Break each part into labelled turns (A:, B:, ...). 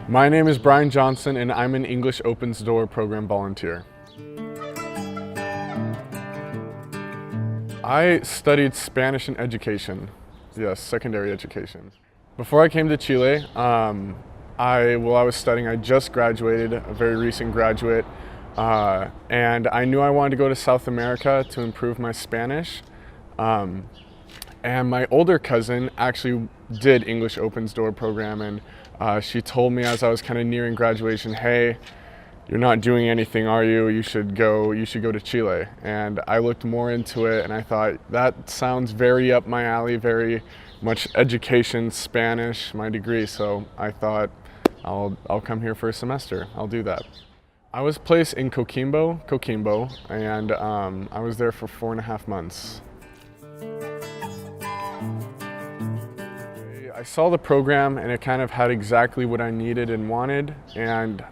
A: My name is Brian Johnson and I'm an English Opens Door program volunteer. I studied Spanish and education, yes, secondary education. Before I came to Chile, while I was studying, I just graduated, a very recent graduate, and I knew I wanted to go to South America to improve my Spanish. And my older cousin actually did English Opens Door program, and she told me as I was kind of nearing graduation, hey, you're not doing anything, are you? You should go to Chile. And I looked more into it and I thought, that sounds very up my alley, very much education, Spanish, my degree. So I thought, I'll come here for a semester, I'll do that. I was placed in Coquimbo, and I was there for 4.5 months. I saw the program and it kind of had exactly what I needed and wanted, and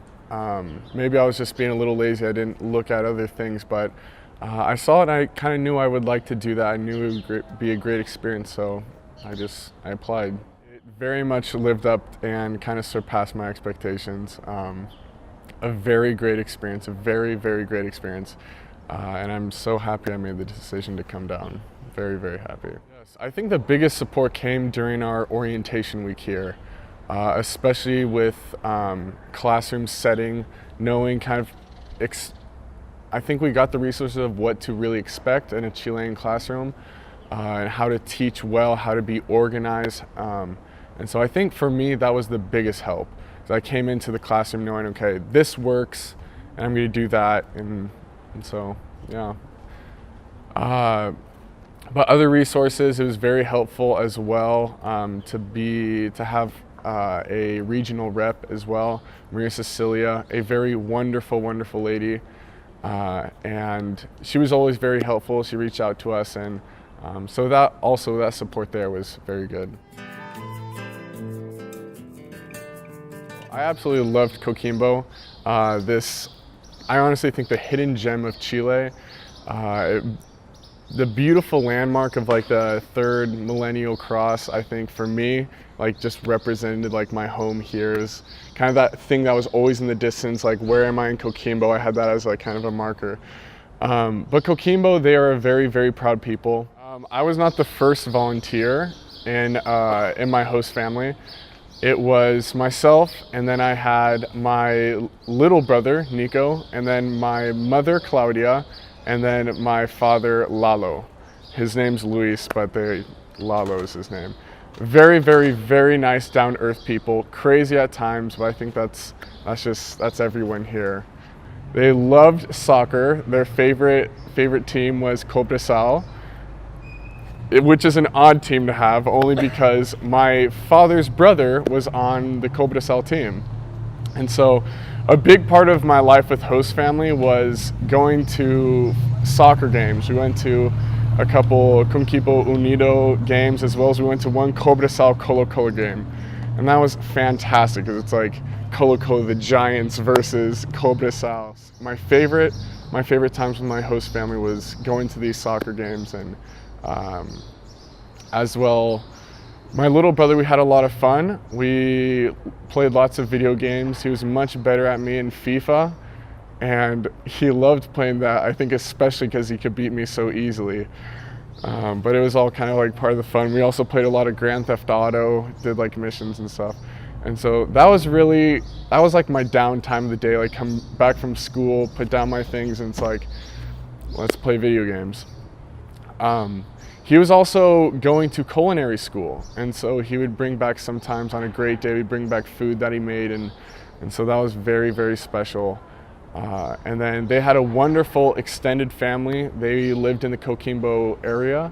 A: maybe I was just being a little lazy, I didn't look at other things, but I saw it and I kind of knew I would like to do that. I knew it would be a great experience, so I applied. It very much lived up and kind of surpassed my expectations. A very great experience, a very, very great experience. And I'm so happy I made the decision to come down. Very, very happy. Yes, I think the biggest support came during our orientation week here, especially with classroom setting, knowing kind of, I think we got the resources of what to really expect in a Chilean classroom, and how to teach well, how to be organized. And so I think for me, that was the biggest help. So I came into the classroom knowing, okay, this works, and I'm going to do that, and so, yeah. But other resources, it was very helpful as well to have a regional rep as well, Maria Cecilia, a very wonderful, wonderful lady, and she was always very helpful. She reached out to us, and so that support there was very good. I absolutely loved Coquimbo. I honestly think the hidden gem of Chile, the beautiful landmark of like the third millennial cross, I think for me, like just represented like my home here. Is kind of that thing that was always in the distance, like where am I in Coquimbo? I had that as like kind of a marker. But Coquimbo, they are a very, very proud people. I was not the first volunteer in my host family. It was myself, and then I had my little brother, Nico, and then my mother, Claudia, and then my father, Lalo. His name's Luis, but Lalo is his name. Very, very, very nice, down-to-earth people. Crazy at times, but I think that's everyone here. They loved soccer. Their favorite team was Cobresal, which is an odd team to have, only because my father's brother was on the Cobresal team. And so a big part of my life with host family was going to soccer games. We went to a couple Coquimbo Unido games, as well as we went to one Cobresal Colo-Colo game. And that was fantastic, because it's like Colo-Colo, the Giants, versus Cobresal. My favorite times with my host family was going to these soccer games, and as well, my little brother, we had a lot of fun. We played lots of video games. He was much better at me in FIFA, and he loved playing that, I think especially because he could beat me so easily. But it was all kind of like part of the fun. We also played a lot of Grand Theft Auto, did like missions and stuff. And so that was like my downtime of the day, like come back from school, put down my things, and it's like, let's play video games. He was also going to culinary school, and so he would bring back sometimes on a great day, he'd bring back food that he made, and so that was very, very special. And then they had a wonderful extended family. They lived in the Coquimbo area,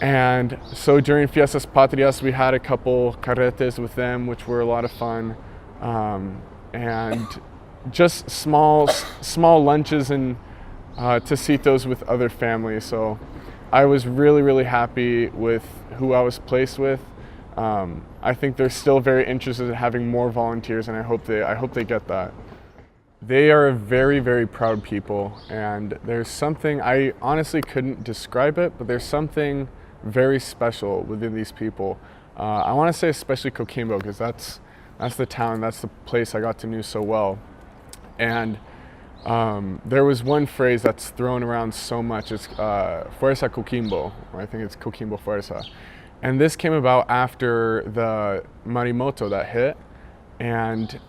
A: and so during Fiestas Patrias, we had a couple carretes with them, which were a lot of fun, and just small lunches and tecitos with other families. So I was really, really happy with who I was placed with. I think they're still very interested in having more volunteers, and I hope they get that. They are a very, very proud people, and there's something, I honestly couldn't describe it, but there's something very special within these people. I want to say especially Coquimbo, because that's That's the town, that's the place I got to know so well. And there was one phrase that's thrown around so much, it's Fuerza Coquimbo, or I think it's Coquimbo Fuerza. And this came about after the Marimoto that hit, and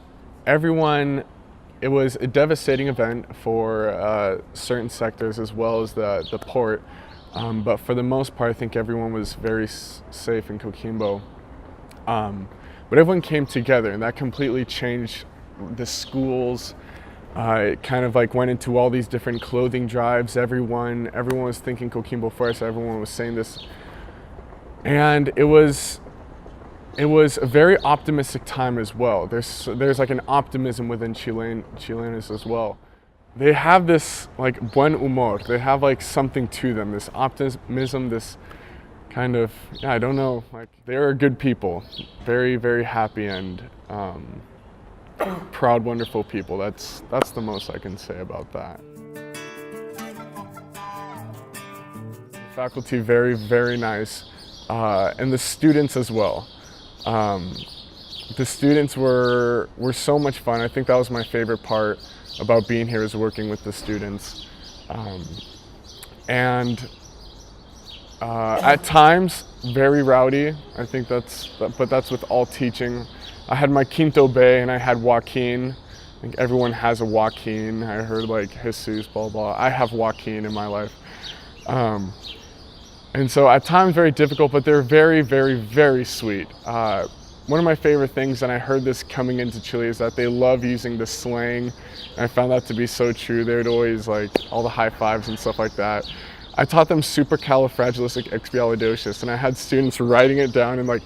A: everyone, it was a devastating event for certain sectors as well as the port, but for the most part I think everyone was very safe in Coquimbo. But everyone came together, and that completely changed the schools. It kind of like went into all these different clothing drives. Everyone was thinking Coquimbo Fuerza, everyone was saying this. And it was a very optimistic time as well. There's like an optimism within Chileans as well. They have this like buen humor. They have like something to them, this optimism, this kind of, yeah, I don't know, like they're good people, very, very happy and proud, wonderful people. That's the most I can say about that. The faculty, very, very nice. And the students as well. The students were so much fun. I think that was my favorite part about being here, is working with the students. At times, very rowdy. I think but that's with all teaching. I had my Quinto Bay and I had Joaquin. I think everyone has a Joaquin. I heard like Jesus, blah, blah. I have Joaquin in my life. And so at times very difficult, but they're very, very, very sweet. One of my favorite things, and I heard this coming into Chile, is that they love using the slang. And I found that to be so true. They would always like all the high fives and stuff like that. I taught them supercalifragilisticexpialidocious, and I had students writing it down and like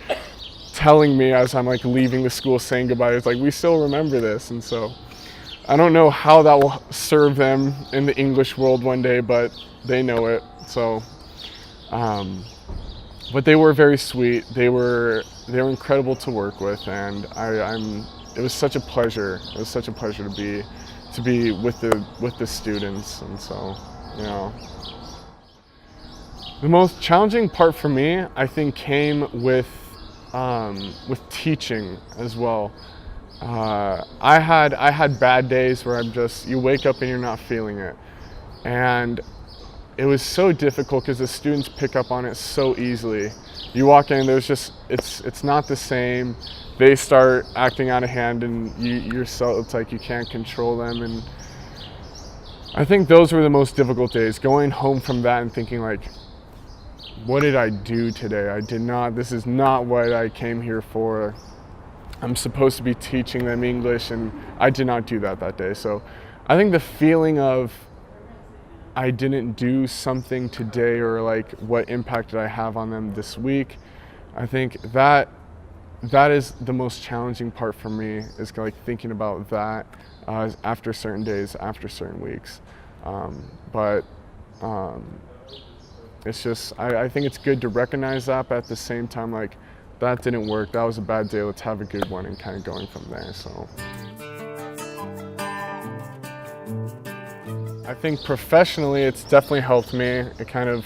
A: telling me as I'm like leaving the school saying goodbye. It's like, we still remember this. And so I don't know how that will serve them in the English world one day, but they know it. So. But they were very sweet. They were incredible to work with, and it was such a pleasure. It was such a pleasure to be with the students, and so, you know. The most challenging part for me, I think, came with teaching as well. I had bad days where you wake up and you're not feeling it, and it was so difficult because the students pick up on it so easily. You walk in, it's not the same. They start acting out of hand, and it's like you can't control them. And I think those were the most difficult days, going home from that and thinking like, what did I do today? This is not what I came here for. I'm supposed to be teaching them English, and I did not do that day. So I think the feeling of I didn't do something today, or like what impact did I have on them this week, I think that is the most challenging part for me, is like thinking about that after certain days, after certain weeks. It's just, I think it's good to recognize that, but at the same time, like, that didn't work, that was a bad day, let's have a good one, and kind of going from there. So I think professionally, it's definitely helped me. It kind of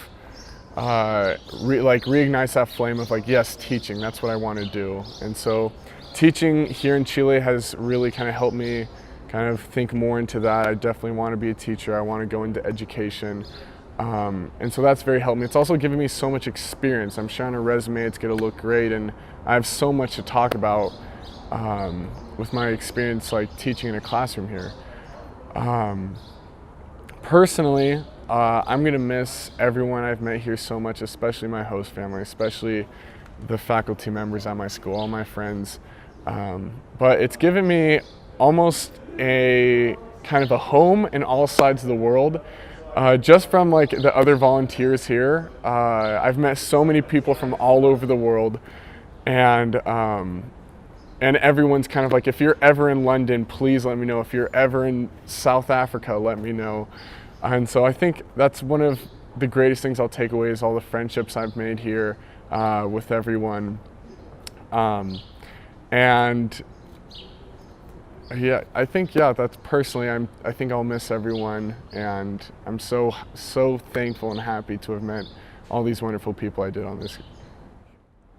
A: reignites that flame of like, yes, teaching, that's what I want to do. And so teaching here in Chile has really kind of helped me kind of think more into that. I definitely want to be a teacher. I want to go into education. And so that's very helped me. It's also given me so much experience. I'm sure on a resume it's going to look great, and I have so much to talk about with my experience like teaching in a classroom here. Personally, I'm going to miss everyone I've met here so much, especially my host family, especially the faculty members at my school, all my friends. But it's given me almost a kind of a home in all sides of the world. Just from like the other volunteers here, I've met so many people from all over the world, and everyone's kind of like, if you're ever in London, please let me know. If you're ever in South Africa, let me know. And so I think that's one of the greatest things I'll take away, is all the friendships I've made here with everyone. And yeah, I think, that's personally, I think I'll miss everyone, and I'm so thankful and happy to have met all these wonderful people I did on this.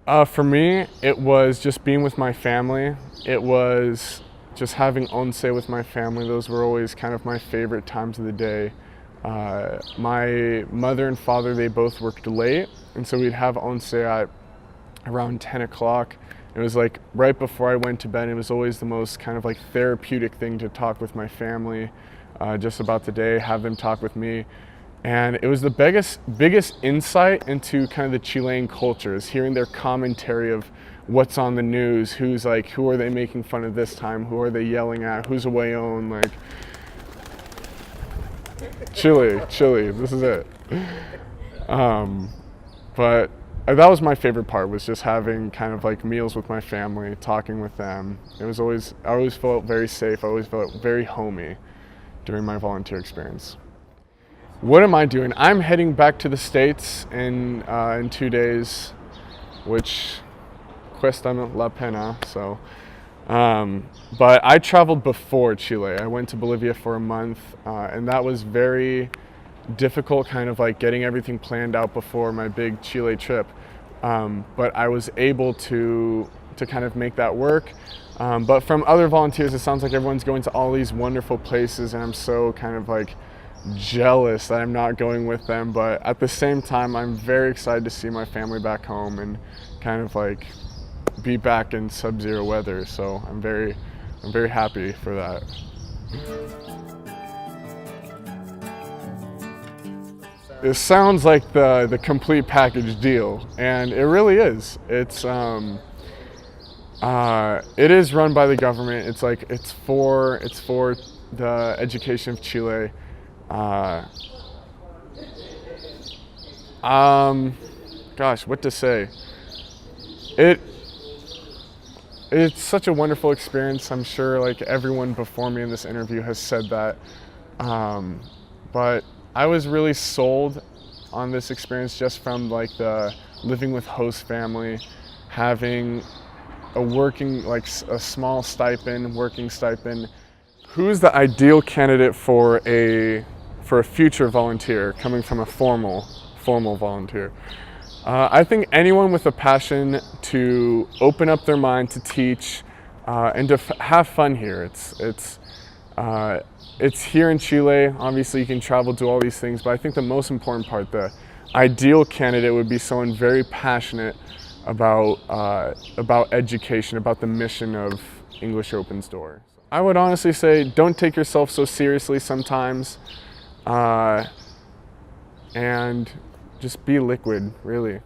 A: For me, it was just being with my family. It was just having onse with my family. Those were always kind of my favorite times of the day. My mother and father, they both worked late, and so we'd have onse at around 10 o'clock. It was like right before I went to bed. It was always the most kind of like therapeutic thing to talk with my family just about the day, have them talk with me. And it was the biggest insight into kind of the Chilean culture, is hearing their commentary of what's on the news, who are they making fun of this time, who are they yelling at, who's a Weon, like Chile, this is it. But that was my favorite part, was just having kind of like meals with my family, talking with them. I always felt very safe, I always felt very homey during my volunteer experience. What am I doing? I'm heading back to the States in 2 days, which cuesta la pena, so. But I traveled before Chile. I went to Bolivia for a month, and that was very difficult, kind of like getting everything planned out before my big Chile trip. But I was able to kind of make that work. But from other volunteers, it sounds like everyone's going to all these wonderful places, and I'm so kind of like jealous that I'm not going with them. But at the same time, I'm very excited to see my family back home and kind of like be back in sub-zero weather. So I'm very happy for that. It sounds like the complete package deal, and it really is. It is run by the government. It's for the education of Chile. Gosh, what to say? It's such a wonderful experience. I'm sure like everyone before me in this interview has said that. But I was really sold on this experience just from like the living with host family, having a small stipend, working stipend. Who's the ideal candidate for a future volunteer coming from a formal volunteer? I think anyone with a passion to open up their mind, to teach, and to have fun here. It's here in Chile. Obviously, you can travel, do all these things, but I think the most important part, the ideal candidate, would be someone very passionate about education, about the mission of English Opens Door. I would honestly say, don't take yourself so seriously sometimes, and just be liquid, really.